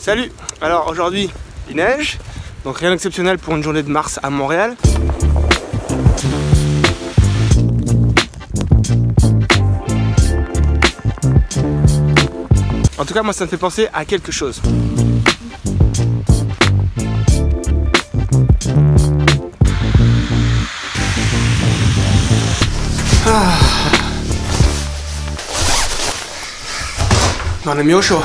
Salut! Alors aujourd'hui il neige, donc rien d'exceptionnel pour une journée de mars à Montréal. En tout cas moi ça me fait penser à quelque chose. On est mis au chaud.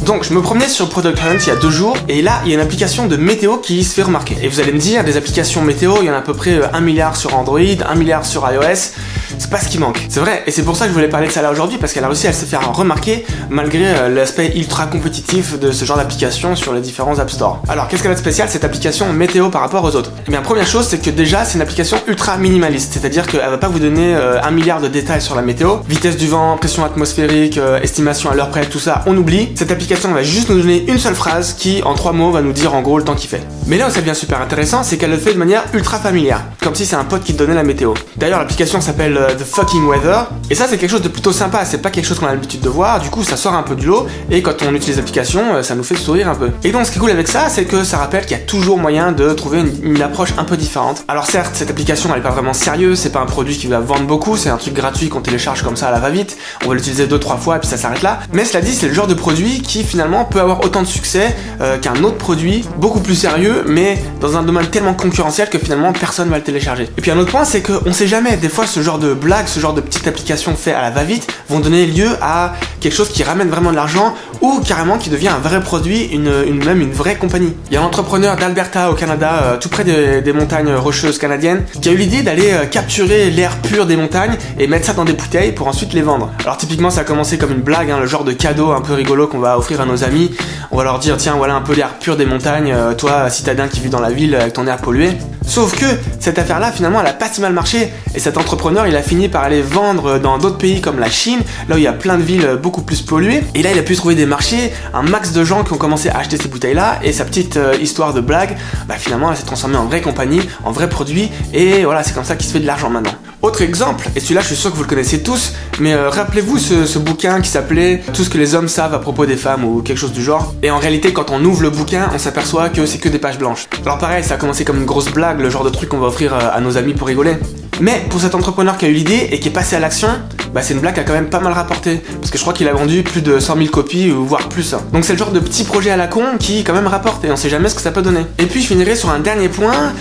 Donc je me promenais sur Product Hunt il y a 2 jours et là il y a une application de météo qui se fait remarquer. Et vous allez me dire, des applications météo, il y en a à peu près 1 milliard sur Android, 1 milliard sur iOS. C'est pas ce qui manque. C'est vrai, et c'est pour ça que je voulais parler de ça là aujourd'hui, parce qu'elle a réussi à se faire remarquer malgré l'aspect ultra compétitif de ce genre d'application sur les différents App Store. Alors qu'est-ce qu'elle a de spécial cette application météo par rapport aux autres? Eh bien première chose, c'est que déjà c'est une application ultra minimaliste, c'est-à-dire qu'elle va pas vous donner 1 milliard de détails sur la météo, vitesse du vent, pression atmosphérique, estimation à l'heure près, tout ça on oublie. Cette application va juste nous donner une seule phrase qui en 3 mots va nous dire en gros le temps qu'il fait. Mais là où ça devient super intéressant, c'est qu'elle le fait de manière ultra familière, comme si c'est un pote qui te donnait la météo. D'ailleurs l'application s'appelle The Fucking Weather, et ça c'est quelque chose de plutôt sympa, c'est pas quelque chose qu'on a l'habitude de voir, du coup ça sort un peu du lot, et quand on utilise l'application, ça nous fait sourire un peu. Et donc ce qui est cool avec ça, c'est que ça rappelle qu'il y a toujours moyen de trouver une approche un peu différente. Alors certes, cette application elle est pas vraiment sérieuse, c'est pas un produit qui va vendre beaucoup, c'est un truc gratuit qu'on télécharge comme ça à la va-vite, on va l'utiliser 2-3 fois et puis ça s'arrête là. Mais cela dit, c'est le genre de produit qui finalement peut avoir autant de succès qu'un autre produit, beaucoup plus sérieux, mais dans un domaine tellement concurrentiel que finalement personne va le télécharger. Et puis un autre point, c'est qu'on sait jamais, des fois ce genre de blague, ce genre de petites applications faites à la va-vite vont donner lieu à quelque chose qui ramène vraiment de l'argent ou carrément qui devient un vrai produit, même une vraie compagnie. Il y a un entrepreneur d'Alberta au Canada, tout près des montagnes rocheuses canadiennes, qui a eu l'idée d'aller capturer l'air pur des montagnes et mettre ça dans des bouteilles pour ensuite les vendre. Alors typiquement ça a commencé comme une blague, hein, le genre de cadeau un peu rigolo qu'on va offrir à nos amis. On va leur dire tiens voilà un peu l'air pur des montagnes, toi citadin qui vis dans la ville avec ton air pollué. Sauf que cette affaire là finalement elle a pas si mal marché et cet entrepreneur il a fini par aller vendre dans d'autres pays comme la Chine, là où il y a plein de villes beaucoup plus polluées, et là il a pu trouver des marchés, un max de gens qui ont commencé à acheter ces bouteilles là, et sa petite histoire de blague, bah finalement elle s'est transformée en vraie compagnie, en vrai produit, et voilà c'est comme ça qu'il se fait de l'argent maintenant. Autre exemple, et celui-là je suis sûr que vous le connaissez tous, mais rappelez-vous ce bouquin qui s'appelait Tout ce que les hommes savent à propos des femmes ou quelque chose du genre, et en réalité quand on ouvre le bouquin on s'aperçoit que c'est que des pages blanches. Alors pareil ça a commencé comme une grosse blague, le genre de truc qu'on va offrir à nos amis pour rigoler. Mais pour cet entrepreneur qui a eu l'idée et qui est passé à l'action, bah c'est une blague qui a quand même pas mal rapporté, parce que je crois qu'il a vendu plus de 100 000 copies ou voire plus. Donc c'est le genre de petit projet à la con qui quand même rapporte et on sait jamais ce que ça peut donner. Et puis je finirai sur un dernier point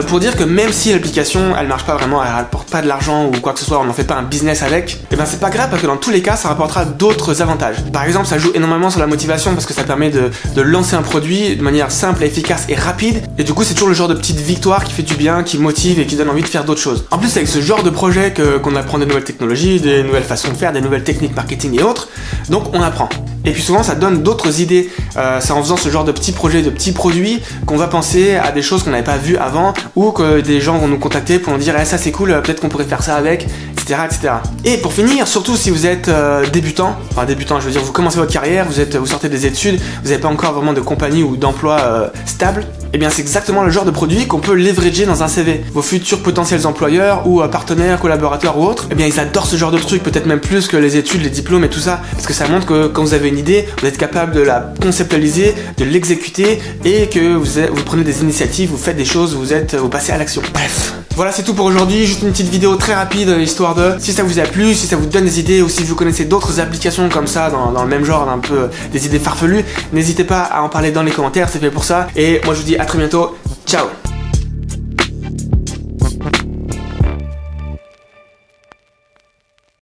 pour dire que même si l'application elle marche pas vraiment, elle rapporte pas de l'argent ou quoi que ce soit, on n'en fait pas un business avec, et ben c'est pas grave parce que dans tous les cas ça rapportera d'autres avantages. Par exemple ça joue énormément sur la motivation parce que ça permet de lancer un produit de manière simple, efficace et rapide, et du coup c'est toujours le genre de petite victoire qui fait du bien, qui motive et qui donne envie de faire d'autres choses. En plus avec ce genre de projet qu'on apprend des nouvelles technologies, des nouvelles façons de faire, des nouvelles techniques marketing et autres, donc on apprend. Et puis souvent ça donne d'autres idées, c'est en faisant ce genre de petits projets, de petits produits qu'on va penser à des choses qu'on n'avait pas vues avant, ou que des gens vont nous contacter pour nous dire ça c'est cool, peut-être qu'on pourrait faire ça avec, etc., etc. Et pour finir, surtout si vous êtes débutant, enfin débutant je veux dire vous commencez votre carrière, vous sortez des études, vous n'avez pas encore vraiment de compagnie ou d'emploi stable, et bien c'est exactement le genre de produit qu'on peut leverager dans un CV. Vos futurs potentiels employeurs ou partenaires, collaborateurs ou autres, et bien ils adorent ce genre de truc, peut-être même plus que les études, les diplômes et tout ça, parce que ça montre que quand vous avez une idée, vous êtes capable de la conceptualiser, de l'exécuter, et que vous prenez des initiatives, vous faites des choses, vous passez à l'action. Bref. Voilà c'est tout pour aujourd'hui, juste une petite vidéo très rapide, histoire de, si ça vous a plu, si ça vous donne des idées, ou si vous connaissez d'autres applications comme ça, dans le même genre, un peu des idées farfelues, n'hésitez pas à en parler dans les commentaires, c'est fait pour ça, et moi je vous dis à très bientôt, ciao.